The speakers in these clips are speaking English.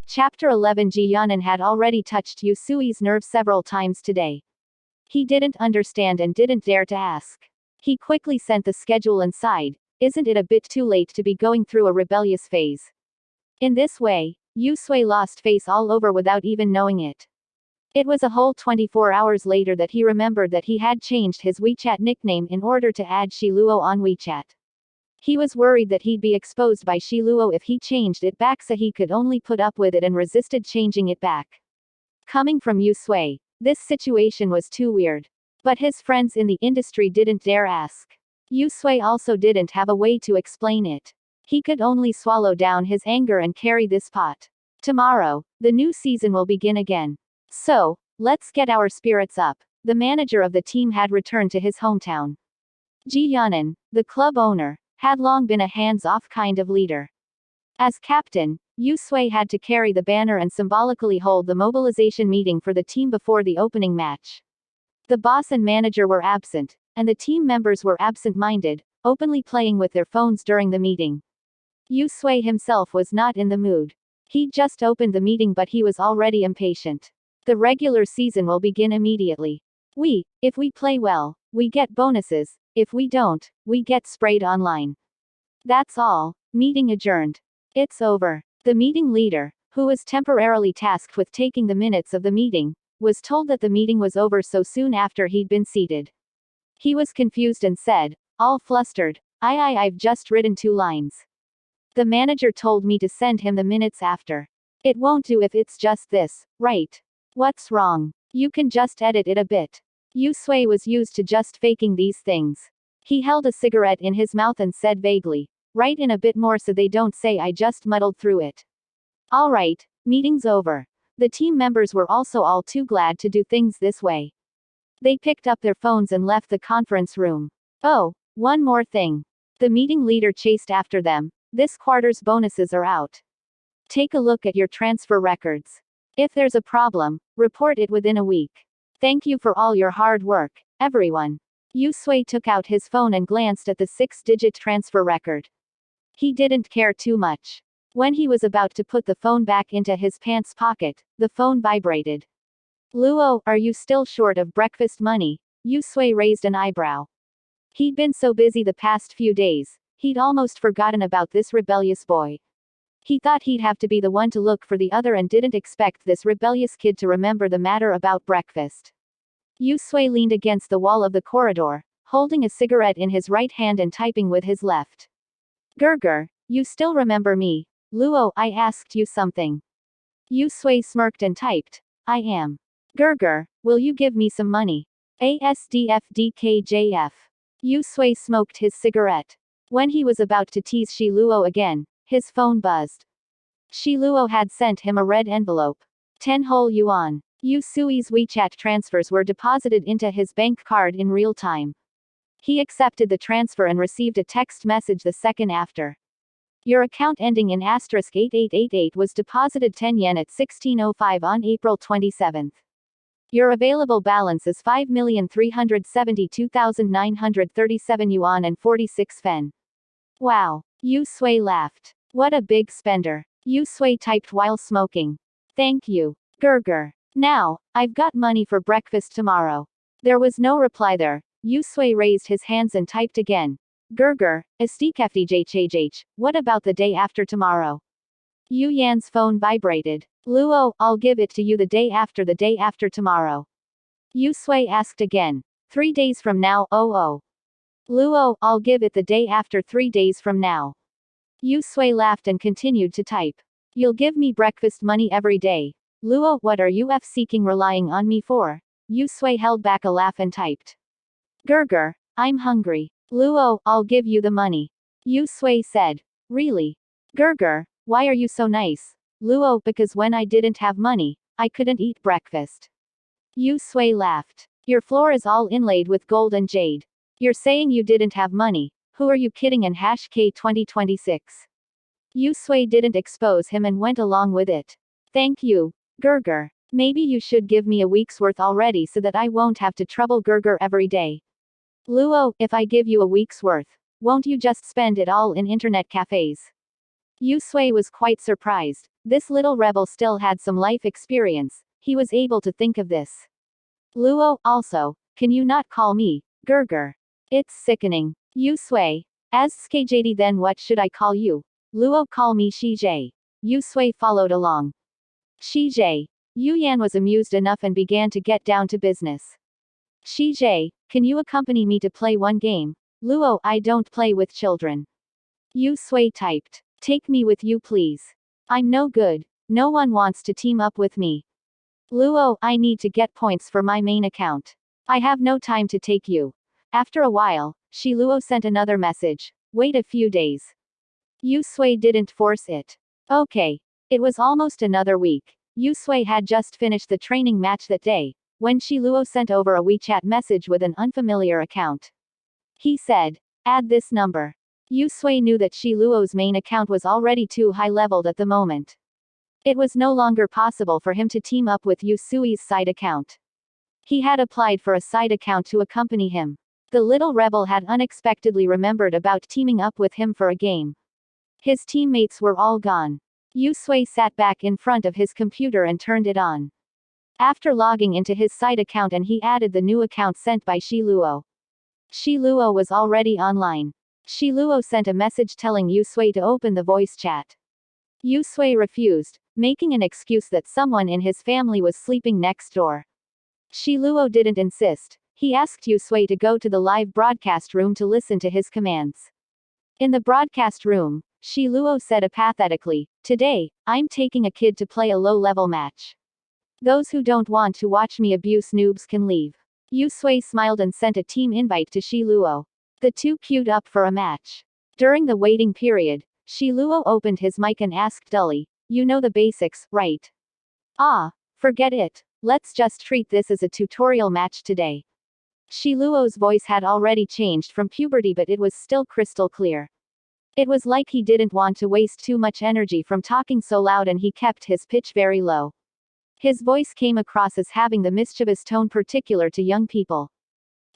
Chapter 11. Ji-yeon had already touched Yusui's nerve several times today. He didn't understand and didn't dare to ask. He quickly sent the schedule and sighed. Isn't it a bit too late to be going through a rebellious phase? In this way, Yusui lost face all over without even knowing it. It was a whole 24 hours later that he remembered that he had changed his WeChat nickname in order to add Shiluo on WeChat. He was worried that he'd be exposed by Shiluo if he changed it back, so he could only put up with it and resisted changing it back. Coming from Yusui, this situation was too weird. But his friends in the industry didn't dare ask. Yusui also didn't have a way to explain it. He could only swallow down his anger and carry this pot. Tomorrow, the new season will begin again. So, let's get our spirits up. The manager of the team had returned to his hometown. Ji-yeon, the club owner, had long been a hands-off kind of leader. As captain, Yusui had to carry the banner and symbolically hold the mobilization meeting for the team before the opening match. The boss and manager were absent, and the team members were absent-minded, openly playing with their phones during the meeting. Yusui himself was not in the mood. He'd just opened the meeting, but he was already impatient. The regular season will begin immediately. If we play well, we get bonuses. If we don't, we get sprayed online. That's all. Meeting adjourned. It's over. The meeting leader, who was temporarily tasked with taking the minutes of the meeting, was told that the meeting was over so soon after he'd been seated. He was confused and said, all flustered, I've just written 2 lines. The manager told me to send him the minutes after. It won't do if it's just this, right? What's wrong? You can just edit it a bit. Yusui was used to just faking these things. He held a cigarette in his mouth and said vaguely, write in a bit more so they don't say I just muddled through it. Alright, meeting's over. The team members were also all too glad to do things this way. They picked up their phones and left the conference room. Oh, one more thing. The meeting leader chased after them. This quarter's bonuses are out. Take a look at your transfer records. If there's a problem, report it within a week. Thank you for all your hard work, everyone. Yusui took out his phone and glanced at the 6-digit transfer record. He didn't care too much. When he was about to put the phone back into his pants pocket, the phone vibrated. Luo, are you still short of breakfast money? Yusui raised an eyebrow. He'd been so busy the past few days, he'd almost forgotten about this rebellious boy. He thought he'd have to be the one to look for the other and didn't expect this rebellious kid to remember the matter about breakfast. Yusui leaned against the wall of the corridor, holding a cigarette in his right hand and typing with his left. Gerger, you still remember me? Luo, I asked you something. Yusui smirked and typed, I am. Gerger, will you give me some money? ASDFDKJF. Yusui smoked his cigarette. When he was about to tease Shiluo again, his phone buzzed. Shiluo had sent him a red envelope. 10 whole yuan. Yusui's WeChat transfers were deposited into his bank card in real time. He accepted the transfer and received a text message the second after. Your account ending in *8888 was deposited 10 yen at 16:05 on April 27. Your available balance is 5,372,937 yuan and 46 fen. Wow. Yusui laughed. What a big spender. Yusui typed while smoking. Thank you, Gerger. Now, I've got money for breakfast tomorrow. There was no reply there. Yusui raised his hands and typed again. Gerger, STKFDJHH, what about the day after tomorrow? Yu Yan's phone vibrated. Luo, I'll give it to you the day after tomorrow. Yusui asked again. 3 days from now, oh. Luo, I'll give it the day after 3 days from now. Yusui laughed and continued to type. You'll give me breakfast money every day. Luo, what are you seeking relying on me for? Yusui held back a laugh and typed. Gerger, I'm hungry. Luo, I'll give you the money. Yusui said. Really? Gerger, why are you so nice? Luo, because when I didn't have money, I couldn't eat breakfast. Yusui laughed. Your floor is all inlaid with gold and jade. You're saying you didn't have money. Who are you kidding? And #K2026. Yusui didn't expose him and went along with it. Thank you, Gerger. Maybe you should give me a week's worth already so that I won't have to trouble Gerger every day. Luo, if I give you a week's worth, won't you just spend it all in internet cafes? Yusui was quite surprised. This little rebel still had some life experience. He was able to think of this. Luo, also, can you not call me Gerger? It's sickening. Yusui. As Skejadi, then what should I call you? Luo, call me Shijie. Yusui followed along. Shijie. Yuyan was amused enough and began to get down to business. Shijie, can you accompany me to play one game? Luo, I don't play with children. Yusui typed. Take me with you please. I'm no good. No one wants to team up with me. Luo, I need to get points for my main account. I have no time to take you. After a while, Luo sent another message. Wait a few days. Yusui didn't force it. Okay. It was almost another week. Yusui had just finished the training match that day, when Luo sent over a WeChat message with an unfamiliar account. He said, add this number. Yusui knew that Luo's main account was already too high-leveled at the moment. It was no longer possible for him to team up with Yusui's side account. He had applied for a side account to accompany him. The little rebel had unexpectedly remembered about teaming up with him for a game. His teammates were all gone. Yusui sat back in front of his computer and turned it on. After logging into his side account, and he added the new account sent by Luo. Luo was already online. Luo sent a message telling Yusui to open the voice chat. Yusui refused, making an excuse that someone in his family was sleeping next door. Luo didn't insist. He asked Yusui to go to the live broadcast room to listen to his commands. In the broadcast room, Luo said apathetically, today, I'm taking a kid to play a low-level match. Those who don't want to watch me abuse noobs can leave. Yusui smiled and sent a team invite to Luo. The two queued up for a match. During the waiting period, Luo opened his mic and asked dully, you know the basics, right? Ah, forget it. Let's just treat this as a tutorial match today. Luo's voice had already changed from puberty, but it was still crystal clear. It was like he didn't want to waste too much energy from talking so loud, and he kept his pitch very low. His voice came across as having the mischievous tone particular to young people.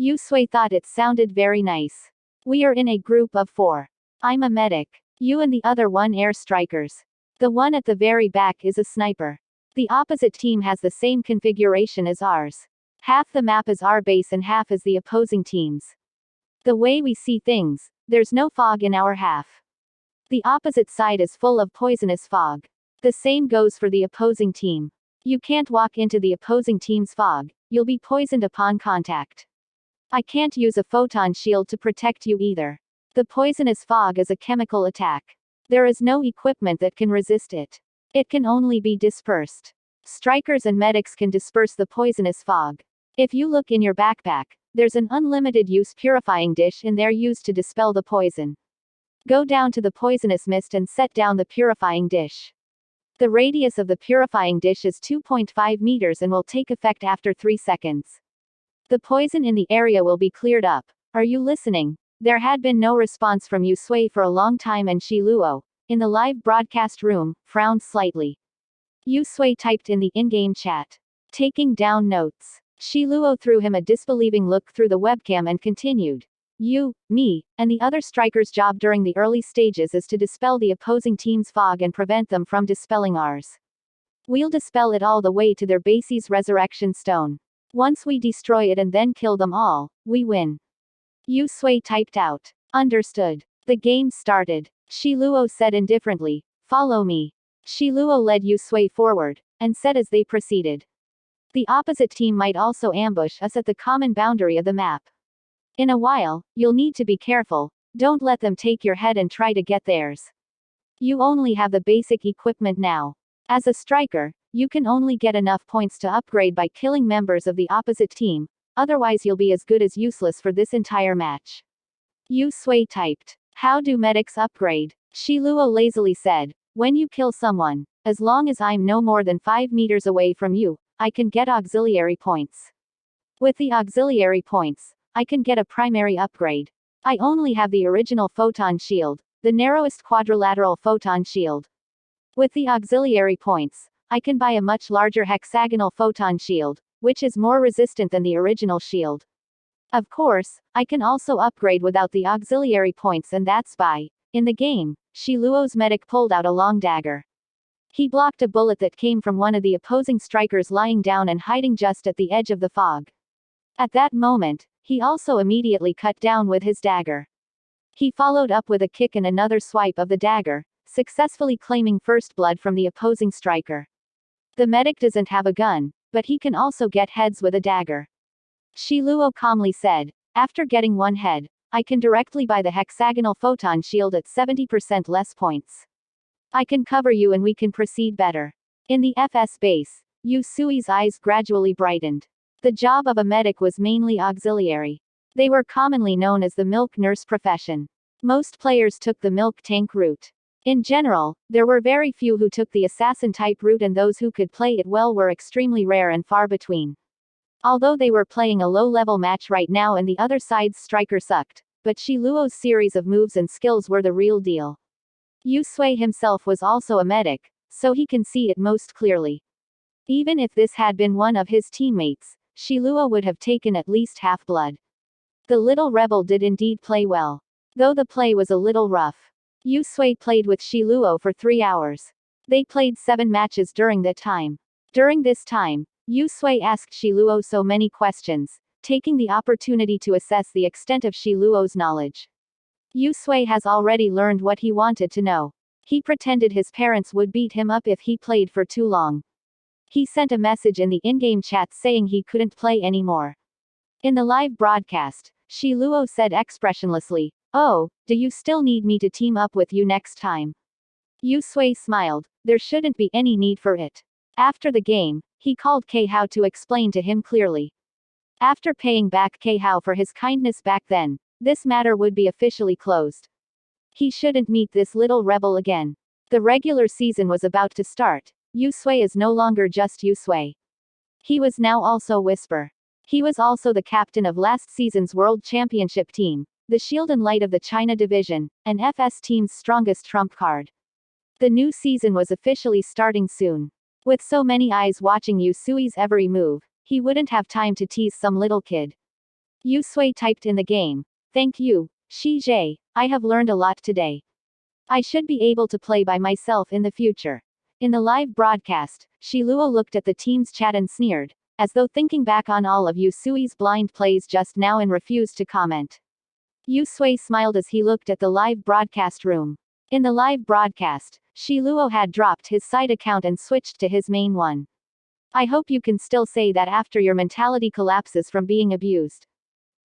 Yusui thought it sounded very nice. We are in a group of 4. I'm a medic. You and the other one air strikers. The one at the very back is a sniper. The opposite team has the same configuration as ours. Half the map is our base and half is the opposing team's. The way we see things, there's no fog in our half. The opposite side is full of poisonous fog. The same goes for the opposing team. You can't walk into the opposing team's fog, you'll be poisoned upon contact. I can't use a photon shield to protect you either. The poisonous fog is a chemical attack. There is no equipment that can resist it. It can only be dispersed. Strikers and medics can disperse the poisonous fog. If you look in your backpack, there's an unlimited use purifying dish in there used to dispel the poison. Go down to the poisonous mist and set down the purifying dish. The radius of the purifying dish is 2.5 meters and will take effect after 3 seconds. The poison in the area will be cleared up. Are you listening? There had been no response from Yusui for a long time, and Luo, in the live broadcast room, frowned slightly. Yusui typed in the in-game chat. Taking down notes. Luo threw him a disbelieving look through the webcam and continued. You, me, and the other strikers' job during the early stages is to dispel the opposing team's fog and prevent them from dispelling ours. We'll dispel it all the way to their base's resurrection stone. Once we destroy it and then kill them all, we win. Yusui typed out. Understood. The game started. Luo said indifferently, follow me. Luo led Yusui forward, and said as they proceeded. The opposite team might also ambush us at the common boundary of the map. In a while, you'll need to be careful, don't let them take your head and try to get theirs. You only have the basic equipment now. As a striker, you can only get enough points to upgrade by killing members of the opposite team, otherwise you'll be as good as useless for this entire match. Yusui typed. How do medics upgrade? Luo lazily said. When you kill someone, as long as I'm no more than 5 meters away from you, I can get auxiliary points. With the auxiliary points, I can get a primary upgrade. I only have the original photon shield, the narrowest quadrilateral photon shield. With the auxiliary points, I can buy a much larger hexagonal photon shield, which is more resistant than the original shield. Of course, I can also upgrade without the auxiliary points, and that's by, in the game, Shiluo's medic pulled out a long dagger. He blocked a bullet that came from one of the opposing strikers lying down and hiding just at the edge of the fog. At that moment, he also immediately cut down with his dagger. He followed up with a kick and another swipe of the dagger, successfully claiming first blood from the opposing striker. The medic doesn't have a gun, but he can also get heads with a dagger. Shiluo calmly said, after getting one head, I can directly buy the hexagonal photon shield at 70% less points. I can cover you and we can proceed better. In the FS base, Usui's eyes gradually brightened. The job of a medic was mainly auxiliary. They were commonly known as the milk nurse profession. Most players took the milk tank route. In general, there were very few who took the assassin-type route, and those who could play it well were extremely rare and far between. Although they were playing a low-level match right now and the other side's striker sucked, but Shiluo's series of moves and skills were the real deal. Yusui himself was also a medic, so he can see it most clearly. Even if this had been one of his teammates, Shiluo would have taken at least half blood. The little rebel did indeed play well. Though the play was a little rough. Yusui played with Shiluo for 3 hours. They played 7 matches during that time. During this time, Yusui asked Shiluo so many questions, taking the opportunity to assess the extent of Shiluo's knowledge. Yusui has already learned what he wanted to know. He pretended his parents would beat him up if he played for too long. He sent a message in the in-game chat saying he couldn't play anymore. In the live broadcast, Shiluo said expressionlessly, "Oh, do you still need me to team up with you next time?" Yusui smiled, there shouldn't be any need for it. After the game, he called Keihao to explain to him clearly. After paying back Keihao for his kindness back then, this matter would be officially closed. He shouldn't meet this little rebel again. The regular season was about to start. Yusui is no longer just Yusui. He was now also Whisper. He was also the captain of last season's World Championship team, the Shield and Light of the China Division, and FS team's strongest trump card. The new season was officially starting soon. With so many eyes watching Yusui's every move, he wouldn't have time to tease some little kid. Yusui typed in the game, "Thank you, Shijie, I have learned a lot today. I should be able to play by myself in the future." In the live broadcast, Shiluo looked at the team's chat and sneered, as though thinking back on all of Yusui's blind plays just now, and refused to comment. Yusui smiled as he looked at the live broadcast room. In the live broadcast, Shiluo had dropped his side account and switched to his main one. I hope you can still say that after your mentality collapses from being abused.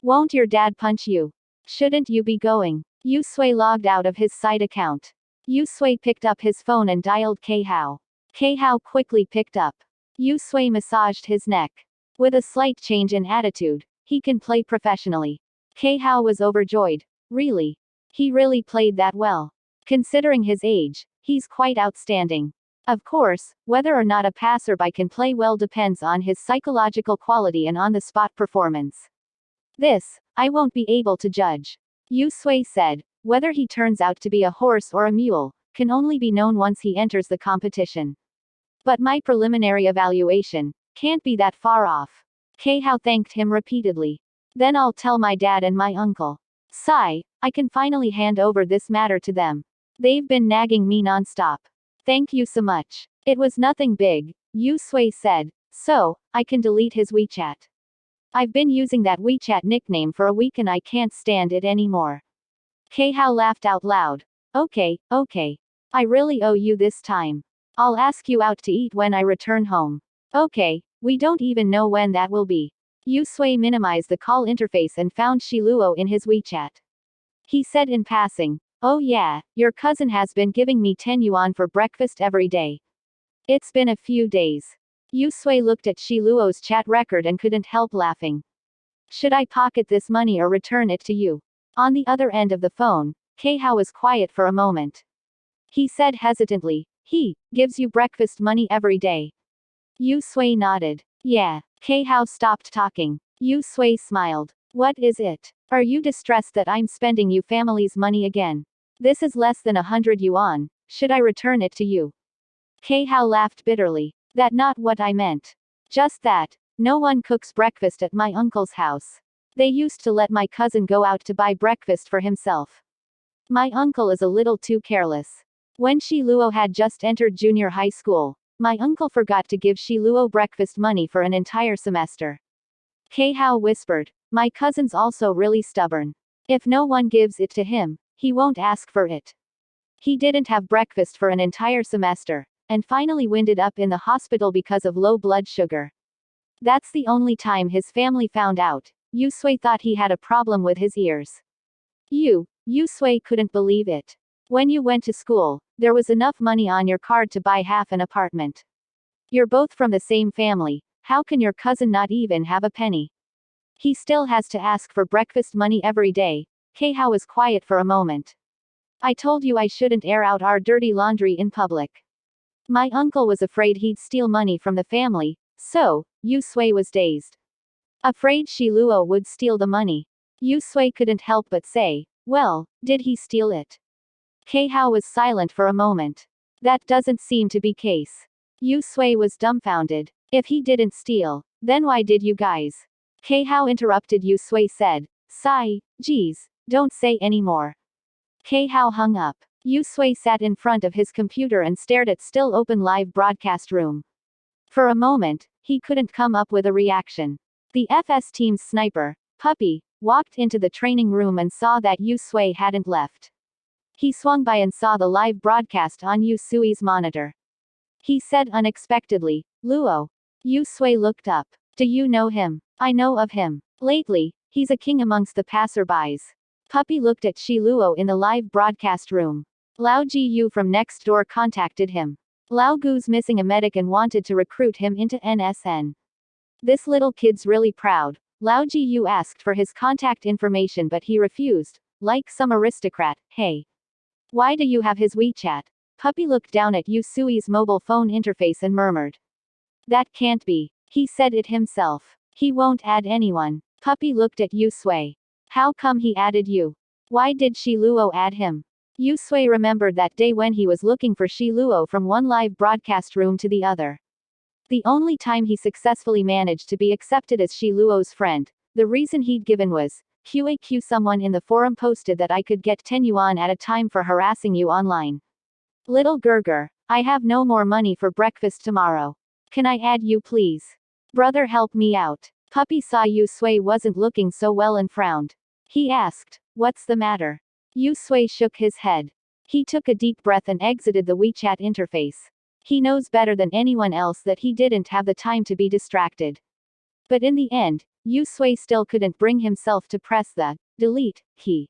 Won't your dad punch you? Shouldn't you be going? Yusui logged out of his side account. Yusui picked up his phone and dialed Keihao. Keihao quickly picked up. Yusui massaged his neck. With a slight change in attitude, he can play professionally. Keihao was overjoyed. Really? He really played that well. Considering his age, he's quite outstanding. Of course, whether or not a passerby can play well depends on his psychological quality and on-the-spot performance. This, I won't be able to judge. Yusui said, whether he turns out to be a horse or a mule, can only be known once he enters the competition. But my preliminary evaluation can't be that far off. Keihao thanked him repeatedly. Then I'll tell my dad and my uncle. Sigh, I can finally hand over this matter to them. They've been nagging me non-stop. Thank you so much. It was nothing big, Yusui said, so, I can delete his WeChat. I've been using that WeChat nickname for a week and I can't stand it anymore. Keihao laughed out loud. Okay. I really owe you this time. I'll ask you out to eat when I return home. Okay, we don't even know when that will be. Yusui minimized the call interface and found Shiluo in his WeChat. He said in passing, oh yeah, your cousin has been giving me 10 yuan for breakfast every day. It's been a few days. Yusui looked at Shiluo's chat record and couldn't help laughing. Should I pocket this money or return it to you? On the other end of the phone, Keihao was quiet for a moment. He said hesitantly, he gives you breakfast money every day. Yusui nodded. Yeah. Keihao stopped talking. Yusui smiled. What is it? Are you distressed that I'm spending you family's money again? This is less than 100 yuan. Should I return it to you? Keihao laughed bitterly. That's not what I meant. Just that, no one cooks breakfast at my uncle's house. They used to let my cousin go out to buy breakfast for himself. My uncle is a little too careless. When Shiluo had just entered junior high school, my uncle forgot to give Shiluo breakfast money for an entire semester. Keihao whispered. My cousin's also really stubborn. If no one gives it to him, he won't ask for it. He didn't have breakfast for an entire semester, and finally winded up in the hospital because of low blood sugar. That's the only time his family found out. Yusui thought he had a problem with his ears. Yusui couldn't believe it. When you went to school, there was enough money on your card to buy half an apartment. You're both from the same family, how can your cousin not even have a penny? He still has to ask for breakfast money every day. Keihao was quiet for a moment. I told you I shouldn't air out our dirty laundry in public. My uncle was afraid he'd steal money from the family, so, Yusui was dazed. Afraid Shiluo would steal the money. Yusui couldn't help but say, well, did he steal it? Keihao was silent for a moment. That doesn't seem to be case. Yusui was dumbfounded. If he didn't steal, then why did you guys? Keihao interrupted. Yusui said, sigh, geez, don't say any more. Keihao hung up. Yusui sat in front of his computer and stared at still open live broadcast room. For a moment, he couldn't come up with a reaction. The FS team's sniper, Puppy, walked into the training room and saw that Yusui hadn't left. He swung by and saw the live broadcast on Yusui's monitor. He said unexpectedly, Luo. Yusui looked up. Do you know him? I know of him. Lately, he's a king amongst the passerbys. Puppy looked at Shiluo in the live broadcast room. Lao Jiyu from next door contacted him. Lao Gu's missing a medic and wanted to recruit him into NSN. This little kid's really proud. Lao Jiyu asked for his contact information but he refused, like some aristocrat. Hey. Why do you have his WeChat? Puppy looked down at Yusui's mobile phone interface and murmured. That can't be. He said it himself. He won't add anyone. Puppy looked at Yusui. How come he added you? Why did Shiluo add him? Yusui remembered that day when he was looking for Shiluo from one live broadcast room to the other. The only time he successfully managed to be accepted as Shiluo's friend, the reason he'd given was, QAQ someone in the forum posted that I could get 10 yuan at a time for harassing you online. Little Gurgur, I have no more money for breakfast tomorrow. Can I add you please? Brother, help me out. Puppy saw Yusui wasn't looking so well and frowned. He asked, what's the matter? Yusui shook his head. He took a deep breath and exited the WeChat interface. He knows better than anyone else that he didn't have the time to be distracted. But in the end, Yusui still couldn't bring himself to press the delete key.